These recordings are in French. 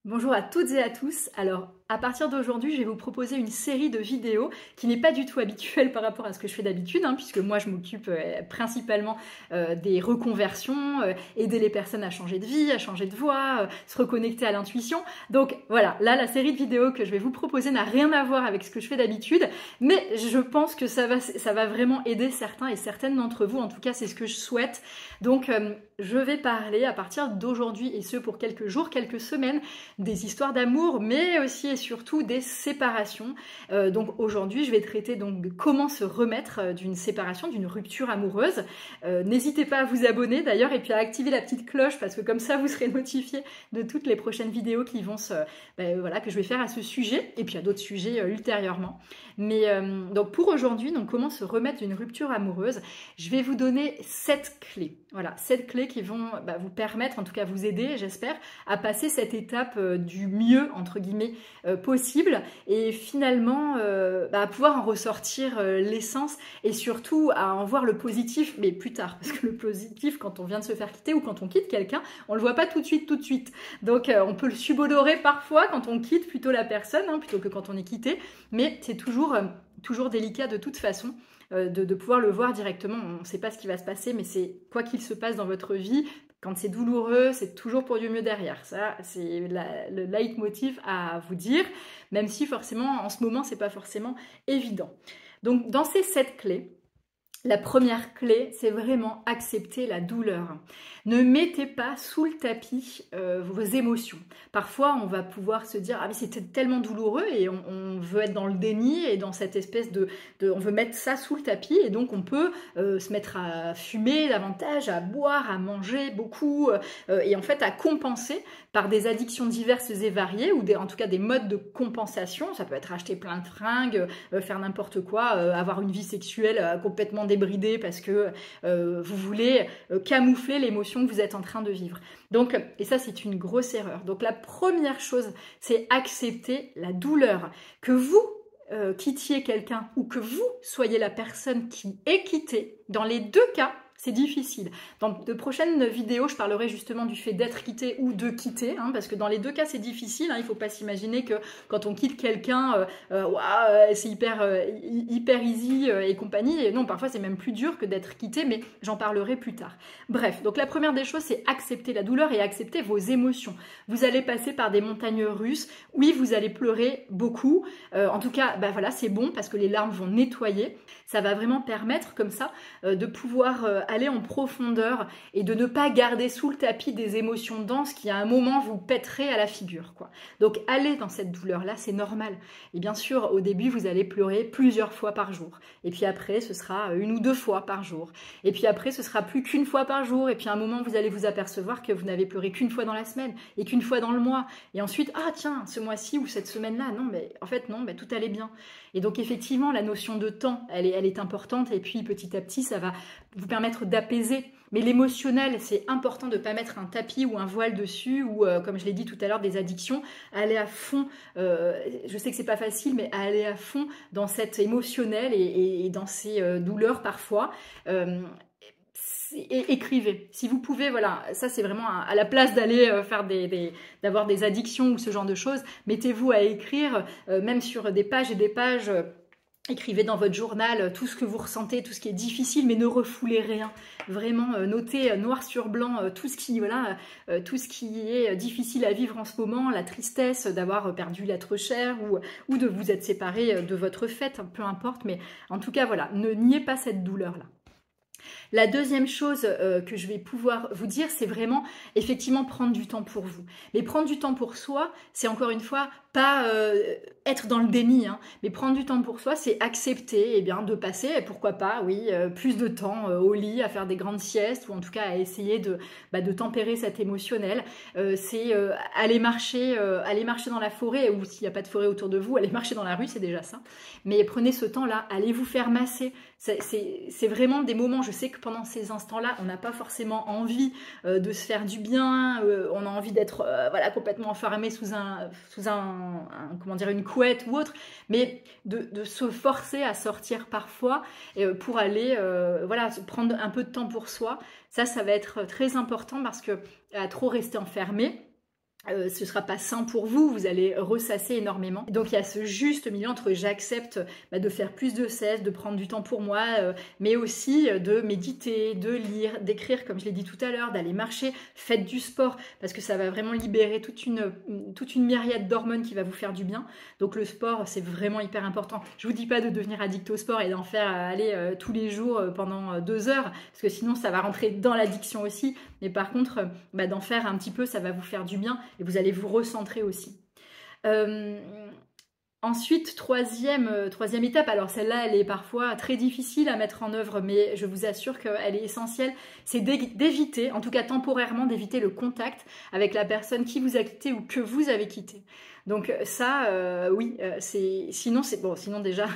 Bonjour à toutes et à tous. Alors, à partir d'aujourd'hui, je vais vous proposer une série de vidéos qui n'est pas du tout habituelle par rapport à ce que je fais d'habitude, puisque moi, je m'occupe principalement des reconversions, aider les personnes à changer de vie, à changer de voie, se reconnecter à l'intuition. Donc voilà, là, la série de vidéos que je vais vous proposer n'a rien à voir avec ce que je fais d'habitude, mais je pense que ça va vraiment aider certains et certaines d'entre vous. En tout cas, c'est ce que je souhaite. Donc, je vais parler à partir d'aujourd'hui, et ce pour quelques jours, quelques semaines, des histoires d'amour, mais aussi et surtout des séparations. Donc aujourd'hui, je vais traiter donc de comment se remettre d'une séparation, d'une rupture amoureuse. N'hésitez pas à vous abonner d'ailleurs et puis à activer la petite cloche parce que comme ça, vous serez notifié de toutes les prochaines vidéos qui vont que je vais faire à ce sujet et puis à d'autres sujets ultérieurement. Mais donc pour aujourd'hui, donc comment se remettre d'une rupture amoureuse, je vais vous donner 7 clés. Voilà, 7 clés qui vont vous permettre, en tout cas vous aider, j'espère, à passer cette étape du mieux, entre guillemets, possible et finalement à pouvoir en ressortir l'essence et surtout à en voir le positif, mais plus tard. Parce que le positif, quand on vient de se faire quitter ou quand on quitte quelqu'un, on le voit pas tout de suite. Donc on peut le subodorer parfois quand on quitte plutôt la personne, plutôt que quand on est quitté, mais c'est toujours délicat de toute façon. De pouvoir le voir directement. On ne sait pas ce qui va se passer, mais c'est quoi qu'il se passe dans votre vie, quand c'est douloureux, c'est toujours pour du mieux derrière. Ça, c'est le leitmotiv à vous dire, même si forcément, en ce moment, c'est pas forcément évident. Donc, dans ces 7 clés, la première clé, c'est vraiment accepter la douleur. Ne mettez pas sous le tapis vos émotions. Parfois, on va pouvoir se dire « Ah mais c'était tellement douloureux » et on veut être dans le déni et dans cette espèce on veut mettre ça sous le tapis et donc on peut se mettre à fumer davantage, à boire, à manger beaucoup et en fait à compenser par des addictions diverses et variées ou en tout cas des modes de compensation. Ça peut être acheter plein de fringues, faire n'importe quoi, avoir une vie sexuelle complètement débridée parce que vous voulez camoufler l'émotion que vous êtes en train de vivre. Donc, et ça c'est une grosse erreur. Donc la première chose, c'est accepter la douleur. Que vous quittiez quelqu'un ou que vous soyez la personne qui est quittée, dans les deux cas, c'est difficile. Dans de prochaines vidéos, je parlerai justement du fait d'être quitté ou de quitter, parce que dans les deux cas, c'est difficile. Il ne faut pas s'imaginer que quand on quitte quelqu'un, c'est hyper easy et compagnie. Et non, parfois, c'est même plus dur que d'être quitté, mais j'en parlerai plus tard. Bref, donc la première des choses, c'est accepter la douleur et accepter vos émotions. Vous allez passer par des montagnes russes. Oui, vous allez pleurer beaucoup. En tout cas, voilà, c'est bon parce que les larmes vont nettoyer. Ça va vraiment permettre comme ça de pouvoir aller en profondeur et de ne pas garder sous le tapis des émotions denses qui à un moment vous pèteraient à la figure, quoi. Donc allez dans cette douleur-là, c'est normal. Et bien sûr, au début, vous allez pleurer plusieurs fois par jour. Et puis après, ce sera 1 ou 2 fois par jour. Et puis après, ce sera plus qu'1 fois par jour. Et puis à un moment, vous allez vous apercevoir que vous n'avez pleuré qu'1 fois dans la semaine et qu'1 fois dans le mois. Et ensuite, ah tiens, ce mois-ci ou cette semaine-là, non, mais en fait, non, tout allait bien. Et donc effectivement, la notion de temps, elle est importante. Et puis petit à petit, ça va vous permettre d'apaiser. Mais l'émotionnel, c'est important de ne pas mettre un tapis ou un voile dessus ou, comme je l'ai dit tout à l'heure, des addictions. Aller à fond, je sais que c'est pas facile, mais aller à fond dans cet émotionnel et dans ces douleurs parfois. Écrivez. Si vous pouvez, voilà, ça c'est vraiment à la place d'aller faire d'avoir des addictions ou ce genre de choses, mettez-vous à écrire, même sur des pages et des pages. Écrivez dans votre journal tout ce que vous ressentez, tout ce qui est difficile, mais ne refoulez rien. Vraiment, notez noir sur blanc tout ce qui est difficile à vivre en ce moment, la tristesse d'avoir perdu l'être cher ou de vous être séparé de votre fête, peu importe. Mais en tout cas, voilà, ne niez pas cette douleur-là. La deuxième chose que je vais pouvoir vous dire, c'est vraiment effectivement prendre du temps pour vous. Mais prendre du temps pour soi, c'est encore une fois pas être dans le déni, mais prendre du temps pour soi, c'est accepter de passer, pourquoi pas, oui, plus de temps au lit, à faire des grandes siestes, ou en tout cas à essayer de tempérer cet émotionnel. C'est aller marcher dans la forêt, ou s'il n'y a pas de forêt autour de vous, aller marcher dans la rue, c'est déjà ça. Mais prenez ce temps-là, allez vous faire masser. C'est vraiment des moments, je sais que pendant ces instants-là, on n'a pas forcément envie de se faire du bien, on a envie d'être complètement enfermé sous une couette ou autre, mais de se forcer à sortir parfois pour aller prendre un peu de temps pour soi. Ça va être très important parce que à trop rester enfermé, ce sera pas sain pour vous, vous allez ressasser énormément. Donc il y a ce juste milieu entre j'accepte de faire plus de cesse, de prendre du temps pour moi, mais aussi de méditer, de lire, d'écrire comme je l'ai dit tout à l'heure, d'aller marcher, faites du sport parce que ça va vraiment libérer toute une myriade d'hormones qui va vous faire du bien. Donc le sport c'est vraiment hyper important. Je vous dis pas de devenir addict au sport et d'en faire aller tous les jours pendant 2 heures parce que sinon ça va rentrer dans l'addiction aussi, mais par contre d'en faire un petit peu ça va vous faire du bien. Et vous allez vous recentrer aussi. Ensuite, troisième étape, alors celle-là, elle est parfois très difficile à mettre en œuvre, mais je vous assure qu'elle est essentielle, c'est d'éviter, en tout cas temporairement, d'éviter le contact avec la personne qui vous a quitté ou que vous avez quitté. Donc ça, oui, sinon déjà,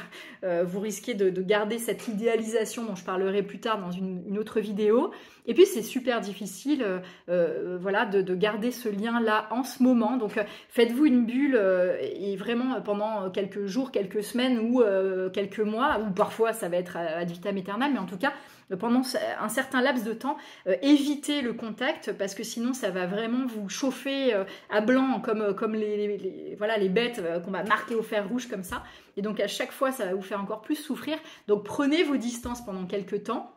vous risquez de garder cette idéalisation dont je parlerai plus tard dans une autre vidéo. Et puis c'est super difficile voilà, de garder ce lien-là en ce moment. Donc faites-vous une bulle et vraiment pendant quelques jours, quelques semaines ou quelques mois, ou parfois ça va être ad vitam aeternam, mais en tout cas, pendant un certain laps de temps, évitez le contact parce que sinon ça va vraiment vous chauffer à blanc comme les bêtes qu'on va marquer au fer rouge comme ça. Et donc à chaque fois ça va vous faire encore plus souffrir. Donc prenez vos distances pendant quelques temps.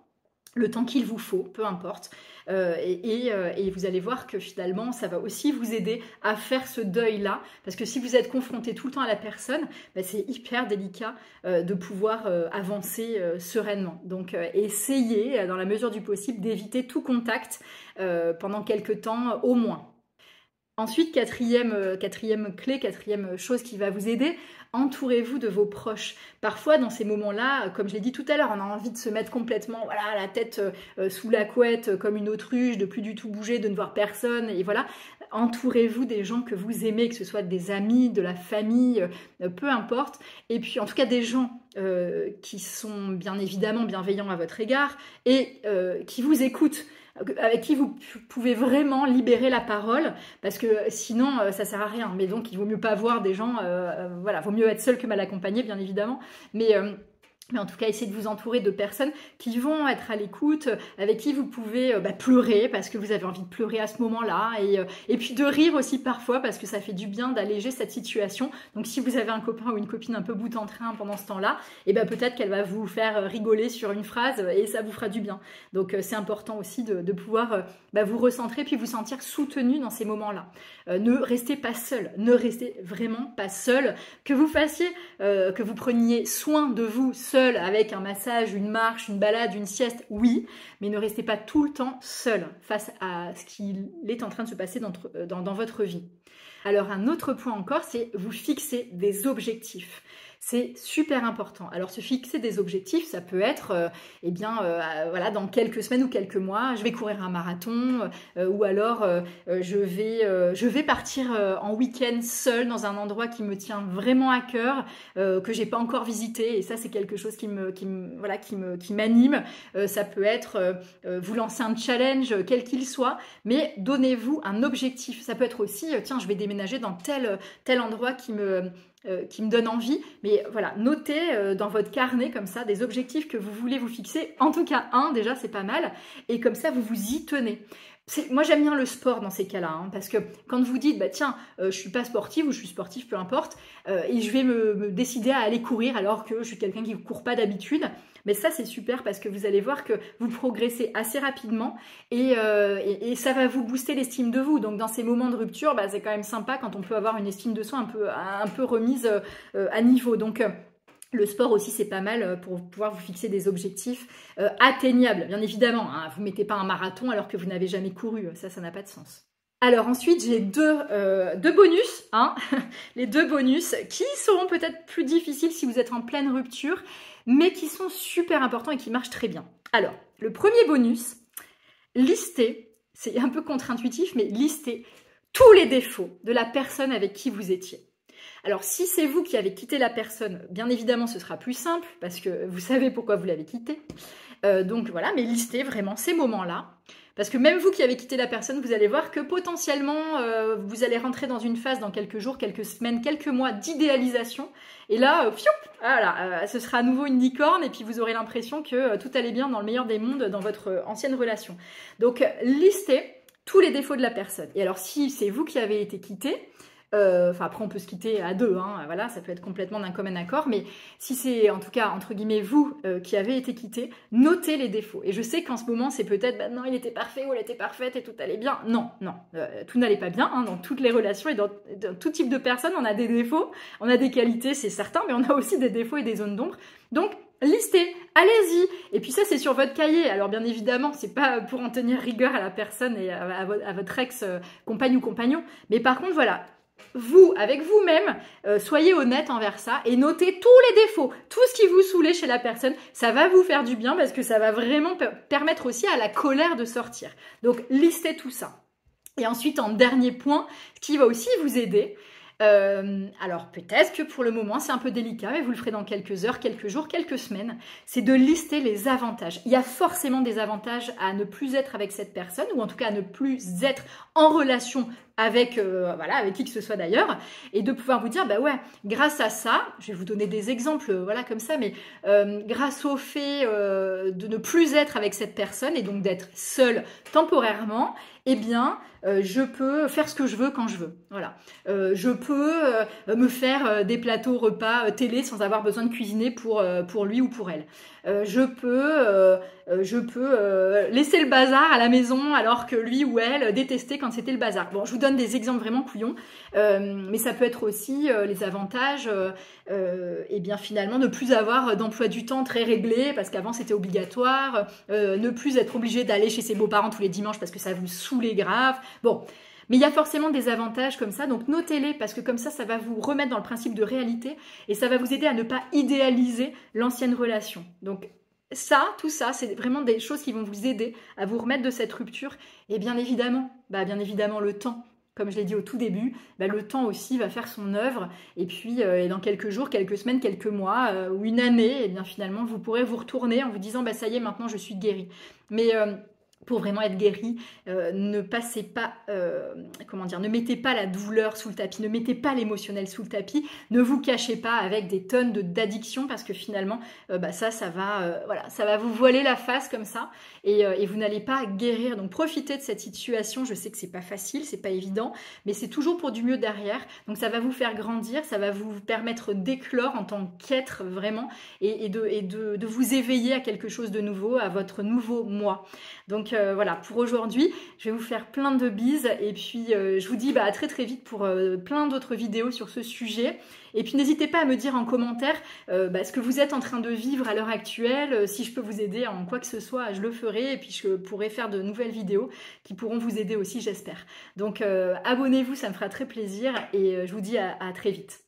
Le temps qu'il vous faut, peu importe, et vous allez voir que finalement ça va aussi vous aider à faire ce deuil-là, parce que si vous êtes confronté tout le temps à la personne, c'est hyper délicat de pouvoir avancer sereinement. Donc essayez dans la mesure du possible d'éviter tout contact pendant quelques temps au moins. Ensuite, quatrième clé, quatrième chose qui va vous aider, entourez-vous de vos proches. Parfois, dans ces moments-là, comme je l'ai dit tout à l'heure, on a envie de se mettre complètement la tête sous la couette comme une autruche, de plus du tout bouger, de ne voir personne. Et voilà, entourez-vous des gens que vous aimez, que ce soit des amis, de la famille, peu importe. Et puis, en tout cas, des gens qui sont bien évidemment bienveillants à votre égard et qui vous écoutent, avec qui vous pouvez vraiment libérer la parole, parce que sinon ça sert à rien. Mais donc il vaut mieux pas voir des gens, voilà, vaut mieux être seul que mal accompagné bien évidemment, mais en tout cas, essayez de vous entourer de personnes qui vont être à l'écoute, avec qui vous pouvez pleurer parce que vous avez envie de pleurer à ce moment-là, et puis de rire aussi parfois parce que ça fait du bien d'alléger cette situation. Donc si vous avez un copain ou une copine un peu bout en train pendant ce temps-là, et peut-être qu'elle va vous faire rigoler sur une phrase et ça vous fera du bien. Donc c'est important aussi de pouvoir vous recentrer puis vous sentir soutenu dans ces moments-là. Ne restez pas seul, ne restez vraiment pas seul. Que vous fassiez, que vous preniez soin de vous seul, avec un massage, une marche, une balade, une sieste, oui, mais ne restez pas tout le temps seul face à ce qu'il est en train de se passer dans votre vie. Alors un autre point encore, c'est vous fixer des objectifs. C'est super important. Alors se fixer des objectifs, ça peut être, voilà, dans quelques semaines ou quelques mois, je vais courir un marathon, ou alors je vais partir en week-end seule dans un endroit qui me tient vraiment à cœur, que j'ai pas encore visité, et ça c'est quelque chose qui m'anime. Ça peut être vous lancer un challenge quel qu'il soit, mais donnez-vous un objectif. Ça peut être aussi tiens, je vais déménager dans tel endroit qui me donne envie, mais voilà, notez dans votre carnet comme ça des objectifs que vous voulez vous fixer, en tout cas un déjà c'est pas mal, et comme ça vous vous y tenez. Moi j'aime bien le sport dans ces cas-là, parce que quand vous dites tiens, je suis pas sportive ou je suis sportive, peu importe, et je vais me décider à aller courir alors que je suis quelqu'un qui ne court pas d'habitude, mais ça c'est super parce que vous allez voir que vous progressez assez rapidement et ça va vous booster l'estime de vous. Donc dans ces moments de rupture, c'est quand même sympa quand on peut avoir une estime de soi un peu remise à niveau. Donc le sport aussi, c'est pas mal pour pouvoir vous fixer des objectifs atteignables, bien évidemment. Vous ne mettez pas un marathon alors que vous n'avez jamais couru, ça n'a pas de sens. Alors ensuite, j'ai deux bonus, les deux bonus qui seront peut-être plus difficiles si vous êtes en pleine rupture, mais qui sont super importants et qui marchent très bien. Alors, le premier bonus, listez, c'est un peu contre-intuitif, mais listez tous les défauts de la personne avec qui vous étiez. Alors, si c'est vous qui avez quitté la personne, bien évidemment, ce sera plus simple parce que vous savez pourquoi vous l'avez quitté. Donc voilà, mais listez vraiment ces moments-là. Parce que même vous qui avez quitté la personne, vous allez voir que potentiellement, vous allez rentrer dans une phase dans quelques jours, quelques semaines, quelques mois d'idéalisation. Et là, voilà, ce sera à nouveau une licorne et puis vous aurez l'impression que tout allait bien dans le meilleur des mondes dans votre ancienne relation. Donc, listez tous les défauts de la personne. Et alors si c'est vous qui avez été quitté, enfin après on peut se quitter à deux, hein, voilà, ça peut être complètement d'un commun accord, mais si c'est en tout cas entre guillemets vous qui avez été quitté, notez les défauts. Et je sais qu'en ce moment c'est peut-être bah, non il était parfait ou elle était parfaite et tout allait bien. Non, non, tout n'allait pas bien hein, dans toutes les relations et dans tout type de personnes on a des défauts, on a des qualités c'est certain, mais on a aussi des défauts et des zones d'ombre. Donc listez, allez-y. Et puis ça, c'est sur votre cahier. Alors bien évidemment, c'est pas pour en tenir rigueur à la personne et à votre ex-compagne ou compagnon. Mais par contre, voilà, vous, avec vous-même, soyez honnête envers ça et notez tous les défauts, tout ce qui vous saoulait chez la personne. Ça va vous faire du bien parce que ça va vraiment permettre aussi à la colère de sortir. Donc listez tout ça. Et ensuite, en dernier point, ce qui va aussi vous aider, alors peut-être que pour le moment c'est un peu délicat, mais vous le ferez dans quelques heures, quelques jours, quelques semaines, c'est de lister les avantages. Il y a forcément des avantages à ne plus être avec cette personne, ou en tout cas à ne plus être en relation avec, voilà, avec qui que ce soit d'ailleurs, et de pouvoir vous dire, bah ouais, grâce à ça, je vais vous donner des exemples, voilà, comme ça, mais grâce au fait de ne plus être avec cette personne, et donc d'être seule temporairement, eh bien, je peux faire ce que je veux quand je veux. Voilà. Je peux me faire des plateaux repas télé sans avoir besoin de cuisiner pour lui ou pour elle. Je peux laisser le bazar à la maison alors que lui ou elle détestait quand c'était le bazar. Bon, je vous donne des exemples vraiment couillons, mais ça peut être aussi les avantages, et bien finalement ne plus avoir d'emploi du temps très réglé parce qu'avant c'était obligatoire, ne plus être obligé d'aller chez ses beaux-parents tous les dimanches parce que ça vous saoulait grave. Bon, mais il y a forcément des avantages comme ça, donc notez-les parce que comme ça va vous remettre dans le principe de réalité et ça va vous aider à ne pas idéaliser l'ancienne relation. Donc ça, tout ça, c'est vraiment des choses qui vont vous aider à vous remettre de cette rupture. Et bien évidemment, le temps, comme je l'ai dit au tout début, le temps aussi va faire son œuvre. Et puis, dans quelques jours, quelques semaines, quelques mois ou une année, et bien finalement, vous pourrez vous retourner en vous disant, ça y est, maintenant je suis guérie. Mais pour vraiment être guéri, ne passez pas, ne mettez pas la douleur sous le tapis, ne mettez pas l'émotionnel sous le tapis, ne vous cachez pas avec des tonnes d'addiction parce que finalement, ça va vous voiler la face comme ça et vous n'allez pas guérir. Donc profitez de cette situation. Je sais que c'est pas facile, c'est pas évident, mais c'est toujours pour du mieux derrière. Donc ça va vous faire grandir, ça va vous permettre d'éclore en tant qu'être vraiment et de vous éveiller à quelque chose de nouveau, à votre nouveau moi. Donc voilà, pour aujourd'hui, je vais vous faire plein de bises et puis je vous dis à très très vite pour plein d'autres vidéos sur ce sujet. Et puis n'hésitez pas à me dire en commentaire ce que vous êtes en train de vivre à l'heure actuelle, si je peux vous aider en quoi que ce soit, je le ferai et puis je pourrai faire de nouvelles vidéos qui pourront vous aider aussi, j'espère. Donc abonnez-vous, ça me fera très plaisir et je vous dis à très vite.